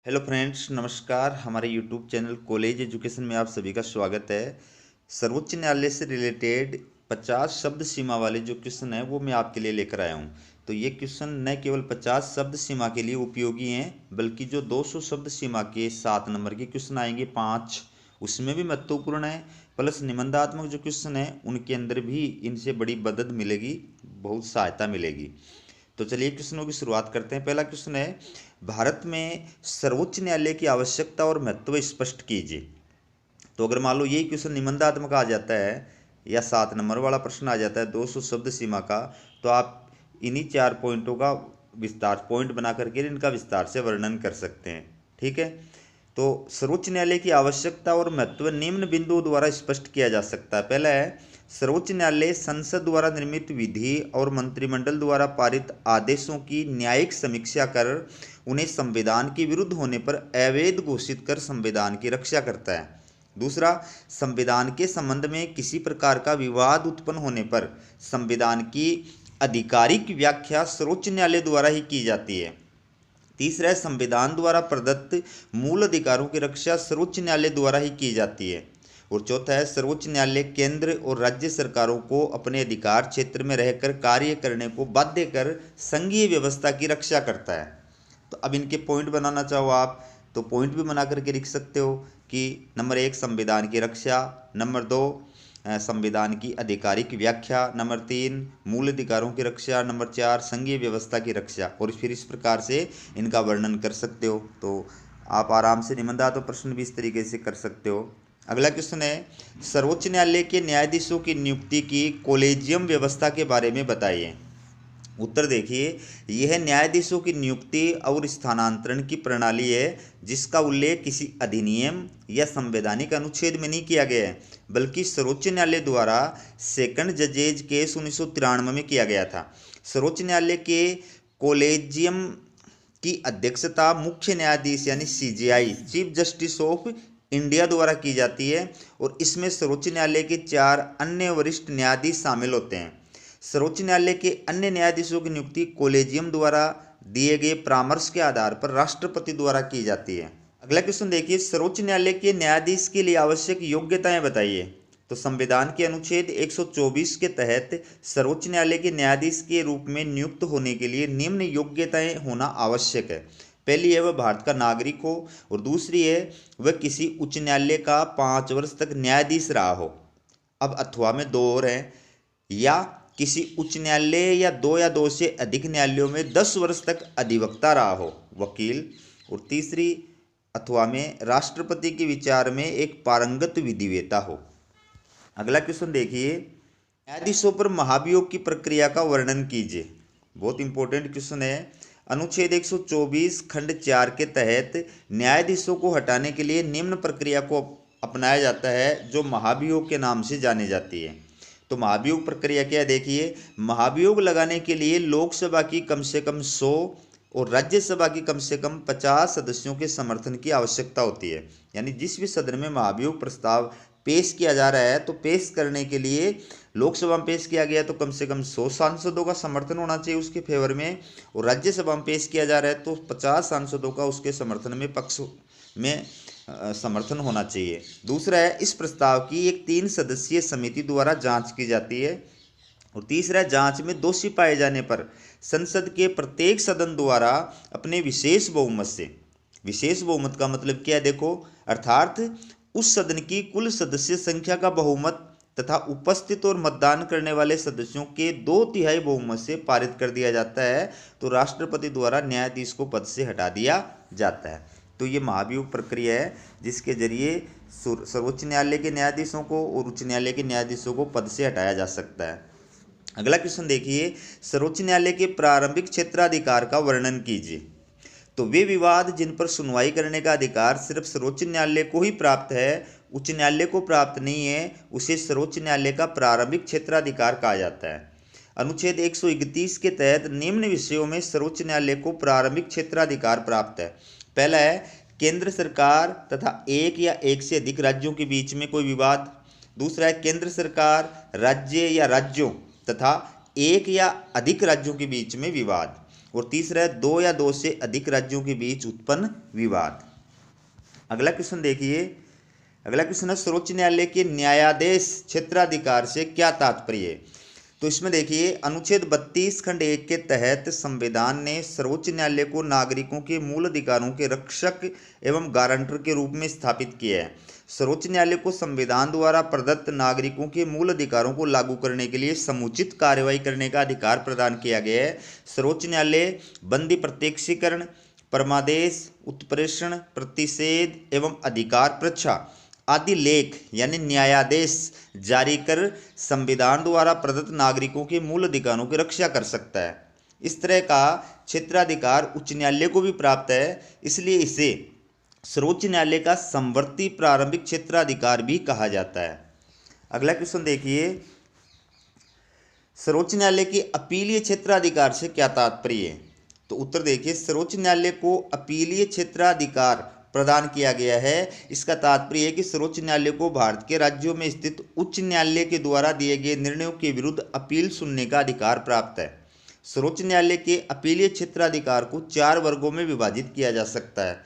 Hello friends, नमस्कार। हमारे YouTube channel college education में आप सभी का स्वागत है। सर्वोच्च न्यायालय से रिलेटेड 50 शब्द सीमा वाले जो क्वेश्चन है वो मैं आपके लिए लेकर आया हूँ। तो ये क्वेश्चन न केवल 50 शब्द सीमा के लिए उपयोगी हैं, बल्कि जो 200 शब्द सीमा के 7 नंबर के क्वेश्चन आएंगे 5, उसमें भी महत्वपूर्ण है। प्लस निबंधात्मक जो क्वेश्चन है उनके अंदर भी इनसे बड़ी मदद मिलेगी, बहुत सहायता मिलेगी। तो चलिए क्वेश्चनों की शुरुआत करते हैं। पहला क्वेश्चन है, भारत में सर्वोच्च न्यायालय की आवश्यकता और महत्व स्पष्ट कीजिए। तो अगर मान लो यही क्वेश्चन निबंधात्मक आ जाता है या 7 नंबर वाला प्रश्न आ जाता है 200 शब्द सीमा का, तो आप इन्हीं 4 पॉइंटों का विस्तार पॉइंट बना करके इनका विस्तार से वर्णन कर सकते हैं। ठीक है। तो सर्वोच्च न्यायालय की आवश्यकता और महत्व निम्न बिंदुओं द्वारा स्पष्ट किया जा सकता है। पहला है, सर्वोच्च न्यायालय संसद द्वारा निर्मित विधि और मंत्रिमंडल द्वारा पारित आदेशों की न्यायिक समीक्षा कर उन्हें संविधान के विरुद्ध होने पर अवैध घोषित कर संविधान की रक्षा करता है। दूसरा, संविधान के संबंध में किसी प्रकार का विवाद उत्पन्न होने पर संविधान की आधिकारिक व्याख्या सर्वोच्च न्यायालय द्वारा ही की जाती है। तीसरा है, संविधान द्वारा प्रदत्त मूल अधिकारों की रक्षा सर्वोच्च न्यायालय द्वारा ही की जाती है। और चौथा है, सर्वोच्च न्यायालय केंद्र और राज्य सरकारों को अपने अधिकार क्षेत्र में रहकर कार्य करने को बाध्य कर संघीय व्यवस्था की रक्षा करता है। तो अब इनके पॉइंट बनाना चाहो आप तो पॉइंट भी बना करके लिख सकते हो कि नंबर 1 संविधान की रक्षा, नंबर 2 संविधान की आधिकारिक व्याख्या, नंबर 3 मूल अधिकारों की रक्षा, नंबर 4 संघीय व्यवस्था की रक्षा। और फिर इस प्रकार से इनका वर्णन कर सकते हो। तो आप आराम से निबंधात्मक प्रश्न भी इस तरीके से कर सकते हो। अगला क्वेश्चन है, सर्वोच्च न्यायालय के न्यायाधीशों की नियुक्ति की कोलेजियम व्यवस्था के बारे में बताइए। उत्तर देखिए, यह न्यायाधीशों की नियुक्ति और स्थानांतरण की प्रणाली है जिसका उल्लेख किसी अधिनियम या संवैधानिक अनुच्छेद में नहीं किया गया है, बल्कि सर्वोच्च न्यायालय द्वारा सेकंड जजेज केस 1993 में किया गया था। सर्वोच्च न्यायालय के कोलेजियम की अध्यक्षता मुख्य न्यायाधीश यानी CJI, chief justice of India द्वारा की जाती है और इसमें सर्वोच्च न्यायालय के 4 अन्य वरिष्ठ न्यायाधीश शामिल होते हैं। सर्वोच्च न्यायालय के अन्य न्यायाधीशों की नियुक्ति कोलेजियम द्वारा दिए गए परामर्श के आधार पर राष्ट्रपति द्वारा की जाती है। अगला क्वेश्चन देखिए, सर्वोच्च न्यायालय के न्यायाधीश के लिए आवश्यक योग्यताएं बताइए। तो संविधान के अनुच्छेद 124 के तहत सर्वोच्च न्यायालय के न्यायाधीश के रूप में नियुक्त होने के लिए निम्न योग्यताएं होना आवश्यक है। पहली है, वह भारत का नागरिक हो, और दूसरी है वह किसी उच्च न्यायालय का 5 वर्ष तक न्यायाधीश रहा हो। अब अथवा में 2 और हैं, या किसी उच्च न्यायालय या दो से अधिक न्यायालयों में 10 वर्ष तक अधिवक्ता रहा हो, वकील। और तीसरी अथवा में राष्ट्रपति के विचार में एक पारंगत विधिवेता हो। अगला क्वेश्चन देखिए, न्यायाधीशों पर महाभियोग की प्रक्रिया का वर्णन कीजिए। बहुत इंपॉर्टेंट क्वेश्चन है। अनुच्छेद 124 खंड 4 के तहत न्यायाधीशों को हटाने के लिए निम्न प्रक्रिया को अपनाया जाता है जो महाभियोग के नाम से जानी जाती है। तो महाभियोग प्रक्रिया क्या है, देखिए, महाभियोग लगाने के लिए लोकसभा की कम से कम 100 और राज्यसभा की कम से कम 50 सदस्यों के समर्थन की आवश्यकता होती है। यानी जिस भी सदन में महाभियोग प्रस्ताव पेश किया जा रहा है, तो पेश करने के लिए लोकसभा में पेश किया गया तो कम से कम 100 सांसदों का समर्थन होना चाहिए उसके फेवर में, और राज्यसभा में पेश किया जा रहा है तो 50 सांसदों का उसके समर्थन में पक्ष में समर्थन होना चाहिए। दूसरा है, इस प्रस्ताव की एक 3 सदस्यीय समिति द्वारा जांच की जाती है। और तीसरा, जांच में दोषी पाए जाने पर संसद के प्रत्येक सदन द्वारा अपने विशेष बहुमत से, विशेष बहुमत का मतलब क्या है, देखो, अर्थात उस सदन की कुल सदस्य संख्या का बहुमत तथा उपस्थित और मतदान करने वाले सदस्यों के 2/3 बहुमत से पारित कर दिया जाता है। तो राष्ट्रपति द्वारा न्यायाधीश को पद से हटा दिया जाता है। तो ये महाभियोग प्रक्रिया है जिसके जरिए सर्वोच्च न्यायालय के न्यायाधीशों को और उच्च न्यायालय के न्यायाधीशों को पद से हटाया जा सकता है। अगला क्वेश्चन देखिए, सर्वोच्च न्यायालय के प्रारंभिक क्षेत्राधिकार का वर्णन कीजिए। तो वे विवाद जिन पर सुनवाई करने का अधिकार सिर्फ सर्वोच्च न्यायालय को ही प्राप्त है, उच्च न्यायालय को प्राप्त नहीं है, उसे सर्वोच्च न्यायालय का प्रारंभिक क्षेत्राधिकार कहा जाता है। अनुच्छेद 131 के तहत निम्न विषयों में सर्वोच्च न्यायालय को प्रारंभिक क्षेत्राधिकार प्राप्त है। पहला है, केंद्र सरकार तथा एक या एक से अधिक राज्यों के बीच में कोई विवाद। दूसरा है, केंद्र सरकार, राज्य या राज्यों तथा एक या अधिक राज्यों के बीच में विवाद। और तीसरा है 2 या 2 से अधिक राज्यों के बीच उत्पन्न विवाद। अगला क्वेश्चन देखिए, अगला क्वेश्चन है सर्वोच्च न्यायालय के न्यायाधीश क्षेत्राधिकार से क्या तात्पर्य है। तो इसमें देखिए अनुच्छेद 32 खंड 1 के तहत संविधान ने सर्वोच्च न्यायालय को नागरिकों के मूल अधिकारों के रक्षक एवं गारंटर के रूप में स्थापित किया है। सर्वोच्च न्यायालय को संविधान द्वारा प्रदत्त नागरिकों के मूल अधिकारों को लागू करने के लिए समुचित कार्रवाई करने का अधिकार प्रदान किया गया है। सर्वोच्च न्यायालय बंदी प्रत्यक्षीकरण, परमादेश, उत्प्रेषण, प्रतिषेध एवं अधिकार परीक्षा आदि लेख यानी न्यायादेश जारी कर संविधान द्वारा प्रदत्त नागरिकों के मूल अधिकारों की रक्षा कर सकता है। इस तरह का क्षेत्राधिकार उच्च न्यायालय को भी प्राप्त है, इसलिए इसे सर्वोच्च न्यायालय का समवर्ती प्रारंभिक क्षेत्राधिकार भी कहा जाता है। अगला क्वेश्चन देखिए, सर्वोच्च न्यायालय के अपीलीय क्षेत्राधिकार से क्या तात्पर्य है। तो उत्तर देखिए, सर्वोच्च न्यायालय को अपीलीय क्षेत्राधिकार प्रदान किया गया है। इसका तात्पर्य है कि सर्वोच्च न्यायालय को भारत के राज्यों में स्थित उच्च न्यायालय के द्वारा दिए गए निर्णयों के विरुद्ध अपील सुनने का अधिकार प्राप्त है। सर्वोच्च न्यायालय के अपीलीय क्षेत्राधिकार को 4 वर्गों में विभाजित किया जा सकता है।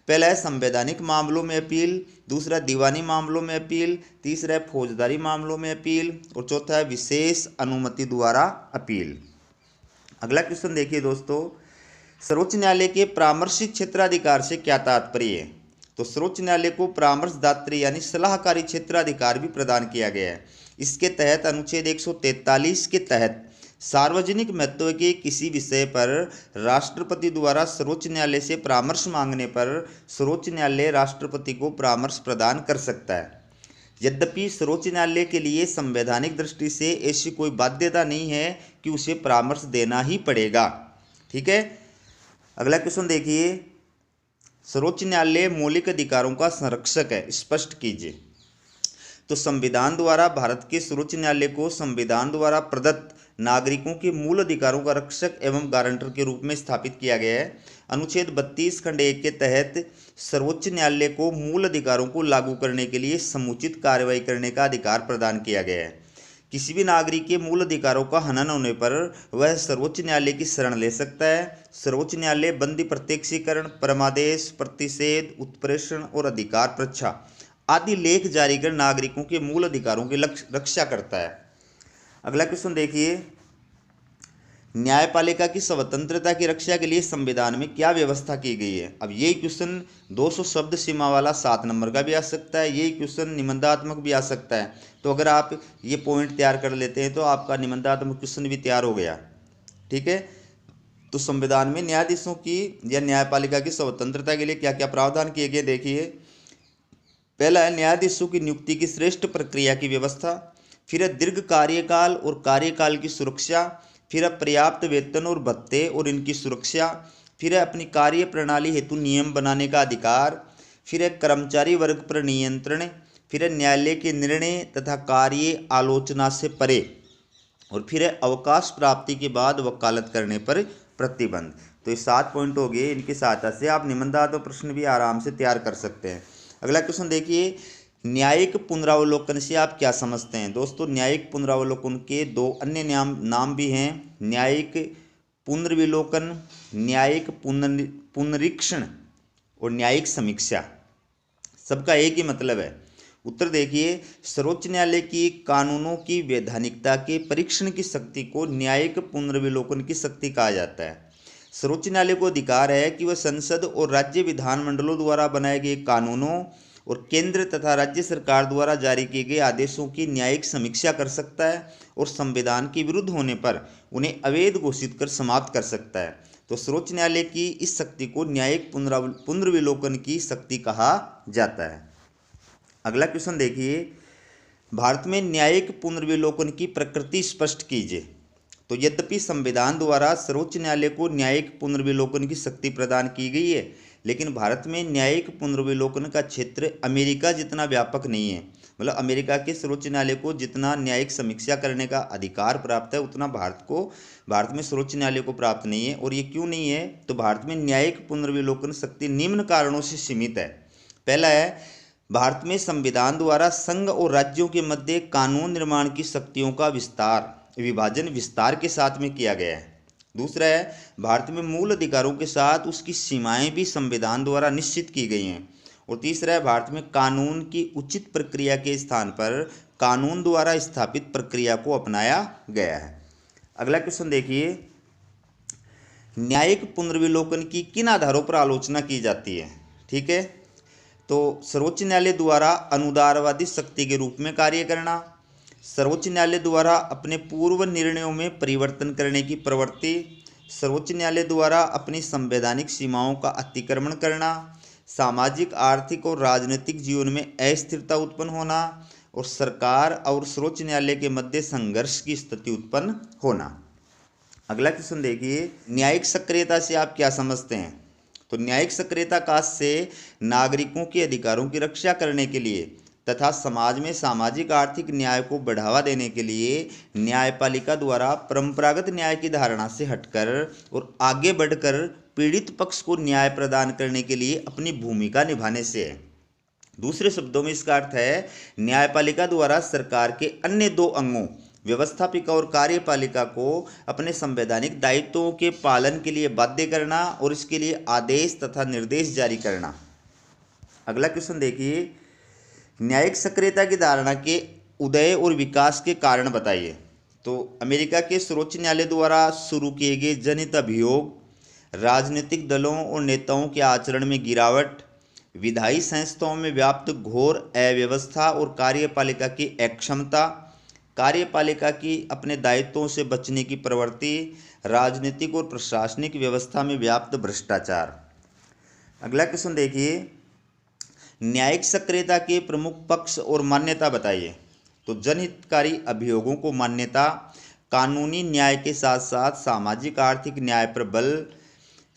पहला है संवैधानिक मामलों में अपील, दूसरा दीवानी मामलों में अपील, तीसरा है फौजदारी मामलों में अपील और चौथा है विशेष अनुमति द्वारा अपील। अगला क्वेश्चन देखिए दोस्तों, सर्वोच्च न्यायालय के परामर्शिक क्षेत्राधिकार से क्या तात्पर्य है। तो सर्वोच्च न्यायालय को परामर्शदात्री यानी सलाहकारी क्षेत्राधिकार भी प्रदान किया गया है। इसके तहत अनुच्छेद 143 के तहत सार्वजनिक महत्व के किसी विषय पर राष्ट्रपति द्वारा सर्वोच्च न्यायालय से परामर्श मांगने पर सर्वोच्च न्यायालय राष्ट्रपति को परामर्श प्रदान कर सकता है। यद्यपि सर्वोच्च न्यायालय के लिए संवैधानिक दृष्टि से ऐसी कोई बाध्यता नहीं है कि उसे परामर्श देना ही पड़ेगा। ठीक है, अगला क्वेश्चन देखिए, सर्वोच्च न्यायालय मौलिक अधिकारों का संरक्षक है, स्पष्ट कीजिए। तो संविधान द्वारा भारत के सर्वोच्च न्यायालय को संविधान द्वारा प्रदत्त नागरिकों के मूल अधिकारों का रक्षक एवं गारंटर के रूप में स्थापित किया गया है। अनुच्छेद 32 खंड 1 के तहत सर्वोच्च न्यायालय को मूल अधिकारों को लागू करने के लिए समुचित कार्रवाई करने का अधिकार प्रदान किया गया है। किसी भी नागरिक के मूल अधिकारों का हनन होने पर वह सर्वोच्च न्यायालय की शरण ले सकता है। सर्वोच्च न्यायालय बंदी प्रत्यक्षीकरण, परमादेश, प्रतिषेध, उत्प्रेषण और अधिकार परीक्षा आदि लेख जारी कर नागरिकों के मूल अधिकारों की रक्षा करता है। अगला क्वेश्चन देखिए, न्यायपालिका की स्वतंत्रता की रक्षा के लिए संविधान में क्या व्यवस्था की गई है। अब यही क्वेश्चन 200 शब्द सीमा वाला 7 नंबर का भी आ सकता है, यही क्वेश्चन निबंधात्मक भी आ सकता है। तो अगर आप ये पॉइंट तैयार कर लेते हैं तो आपका निबंधात्मक क्वेश्चन भी तैयार हो गया। ठीक है, तो संविधान में न्यायाधीशों की या न्यायपालिका की स्वतंत्रता के लिए क्या क्या प्रावधान किए गए देखिए। पहला है न्यायाधीशों की नियुक्ति की श्रेष्ठ प्रक्रिया की व्यवस्था, फिर है दीर्घ कार्यकाल और कार्यकाल की सुरक्षा, फिर है पर्याप्त वेतन और भत्ते और इनकी सुरक्षा, फिर है अपनी कार्य प्रणाली हेतु नियम बनाने का अधिकार, फिर है कर्मचारी वर्ग पर नियंत्रण, फिर है न्यायालय के निर्णय तथा कार्य आलोचना से परे, और फिर है अवकाश प्राप्ति के बाद वकालत करने पर प्रतिबंध। तो ये 7 पॉइंट हो गए, इनकी सहायता से आप निबंधात्मक प्रश्न भी आराम से तैयार कर सकते हैं। अगला क्वेश्चन देखिए, न्यायिक पुनरावलोकन से आप क्या समझते हैं। दोस्तों न्यायिक पुनरावलोकन के 2 अन्य नाम भी हैं, न्यायिक पुनर्विलोकन, न्यायिक पुनरीक्षण और न्यायिक समीक्षा। सबका एक ही मतलब है। उत्तर देखिए, सर्वोच्च न्यायालय की कानूनों की वैधानिकता के परीक्षण की शक्ति को न्यायिक पुनर्विलोकन की शक्ति कहा जाता है। सर्वोच्च न्यायालय को अधिकार है कि वह संसद और राज्य विधानमंडलों द्वारा बनाए गए कानूनों और केंद्र तथा राज्य सरकार द्वारा जारी किए गए आदेशों की न्यायिक समीक्षा कर सकता है और संविधान के विरुद्ध होने पर उन्हें अवैध घोषित कर समाप्त कर सकता है। तो सर्वोच्च न्यायालय की इस शक्ति को न्यायिक पुनर्विलोकन की शक्ति कहा जाता है। अगला क्वेश्चन देखिए, भारत में न्यायिक पुनर्विलोकन की प्रकृति स्पष्ट कीजिए। तो यद्यपि संविधान द्वारा सर्वोच्च न्यायालय को न्यायिक पुनर्विलोकन की शक्ति प्रदान की गई है, लेकिन भारत में न्यायिक पुनर्विलोकन का क्षेत्र अमेरिका जितना व्यापक नहीं है। मतलब अमेरिका के सर्वोच्च न्यायालय को जितना न्यायिक समीक्षा करने का अधिकार प्राप्त है उतना भारत में सर्वोच्च न्यायालय को प्राप्त नहीं है। और ये क्यों नहीं है, तो भारत में न्यायिक पुनर्विलोकन शक्ति निम्न कारणों से सीमित है। पहला है, भारत में संविधान द्वारा संघ और राज्यों के मध्य कानून निर्माण की शक्तियों का विभाजन विस्तार के साथ में किया गया है। दूसरा है भारत में मूल अधिकारों के साथ उसकी सीमाएं भी संविधान द्वारा निश्चित की गई हैं। और तीसरा है भारत में कानून की उचित प्रक्रिया के स्थान पर कानून द्वारा स्थापित प्रक्रिया को अपनाया गया है। अगला क्वेश्चन देखिए, न्यायिक पुनर्विलोकन की किन आधारों पर आलोचना की जाती है। ठीक है, तो सर्वोच्च न्यायालय द्वारा अनुदारवादी शक्ति के रूप में कार्य करना, सर्वोच्च न्यायालय द्वारा अपने पूर्व निर्णयों में परिवर्तन करने की प्रवृत्ति, सर्वोच्च न्यायालय द्वारा अपनी संवैधानिक सीमाओं का अतिक्रमण करना, सामाजिक आर्थिक और राजनीतिक जीवन में अस्थिरता उत्पन्न होना और सरकार और सर्वोच्च न्यायालय के मध्य संघर्ष की स्थिति उत्पन्न होना। अगला क्वेश्चन देखिए, न्यायिक सक्रियता से आप क्या समझते हैं। तो न्यायिक सक्रियता का से नागरिकों के अधिकारों की रक्षा करने के लिए तथा समाज में सामाजिक आर्थिक न्याय को बढ़ावा देने के लिए न्यायपालिका द्वारा परंपरागत न्याय की धारणा से हटकर और आगे बढ़कर पीड़ित पक्ष को न्याय प्रदान करने के लिए अपनी भूमिका निभाने से है। दूसरे शब्दों में इसका अर्थ है न्यायपालिका द्वारा सरकार के अन्य दो अंगों व्यवस्थापिका और कार्यपालिका को अपने संवैधानिक दायित्वों के पालन के लिए बाध्य करना और इसके लिए आदेश तथा निर्देश जारी करना। अगला क्वेश्चन देखिए, न्यायिक सक्रियता की धारणा के उदय और विकास के कारण बताइए। तो अमेरिका के सर्वोच्च न्यायालय द्वारा शुरू किए गए जनहित अभियोग, राजनीतिक दलों और नेताओं के आचरण में गिरावट, विधायी संस्थाओं में व्याप्त घोर अव्यवस्था और कार्यपालिका की अक्षमता, कार्यपालिका की अपने दायित्वों से बचने की प्रवृत्ति, राजनीतिक और प्रशासनिक व्यवस्था में व्याप्त भ्रष्टाचार। अगला क्वेश्चन देखिए, न्यायिक सक्रियता के प्रमुख पक्ष और मान्यता बताइए। तो जनहितकारी अभियोगों को मान्यता, कानूनी न्याय के साथ साथ सामाजिक आर्थिक न्याय पर बल,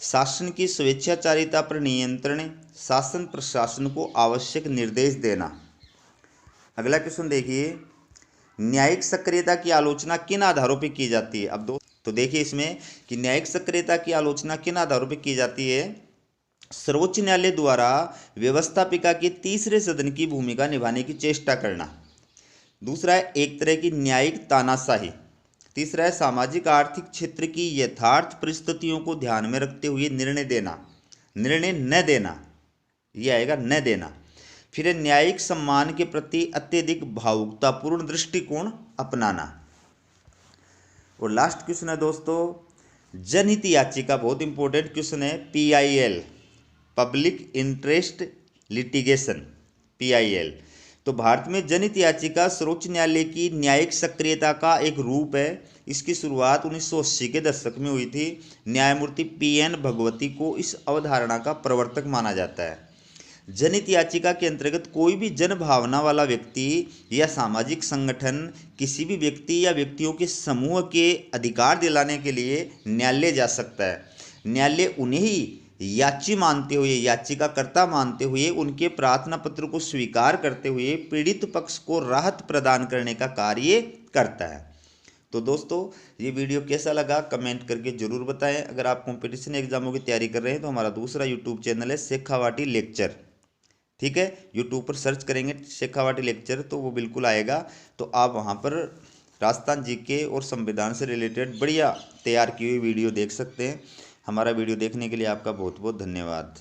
शासन की स्वेच्छाचारिता पर नियंत्रण, शासन प्रशासन को आवश्यक निर्देश देना। अगला क्वेश्चन देखिए, न्यायिक सक्रियता की आलोचना किन आधारों पर की जाती है। अब तो देखिए इसमें कि न्यायिक सक्रियता की आलोचना किन आधारों पर की जाती है। सर्वोच्च न्यायालय द्वारा व्यवस्थापिका के तीसरे सदन की भूमिका निभाने की चेष्टा करना। दूसरा है एक तरह की न्यायिक तानाशाही। तीसरा है सामाजिक आर्थिक क्षेत्र की यथार्थ परिस्थितियों को ध्यान में रखते हुए निर्णय न देना, यह आएगा न देना। फिर है न्यायिक सम्मान के प्रति अत्यधिक भावुकतापूर्ण दृष्टिकोण अपनाना। और लास्ट क्वेश्चन है दोस्तों, जनहित याचिका, बहुत इंपॉर्टेंट क्वेश्चन है। PIL, public interest litigation, PIL। तो भारत में जनहित याचिका सर्वोच्च न्यायालय की न्यायिक सक्रियता का एक रूप है। इसकी शुरुआत 1980 के दशक में हुई थी। न्यायमूर्ति PN भगवती को इस अवधारणा का प्रवर्तक माना जाता है। जनहित याचिका के अंतर्गत कोई भी जनभावना वाला व्यक्ति या सामाजिक संगठन किसी भी व्यक्ति या व्यक्तियों के समूह के अधिकार दिलाने के लिए न्यायालय जा सकता है। न्यायालय उन्हें ही याची मानते हुए, याचिकाकर्ता मानते हुए, उनके प्रार्थना पत्र को स्वीकार करते हुए पीड़ित पक्ष को राहत प्रदान करने का कार्य करता है। तो दोस्तों ये वीडियो कैसा लगा कमेंट करके ज़रूर बताएं। अगर आप कंपटीशन एग्जामों की तैयारी कर रहे हैं तो हमारा दूसरा यूट्यूब चैनल है शेखावाटी लेक्चर। ठीक है, यूट्यूब पर सर्च करेंगे शेखावाटी लेक्चर तो वो बिल्कुल आएगा। तो आप वहाँ पर राजस्थान GK और संविधान से रिलेटेड बढ़िया तैयार की हुई वीडियो देख सकते हैं। हमारा वीडियो देखने के लिए आपका बहुत बहुत धन्यवाद।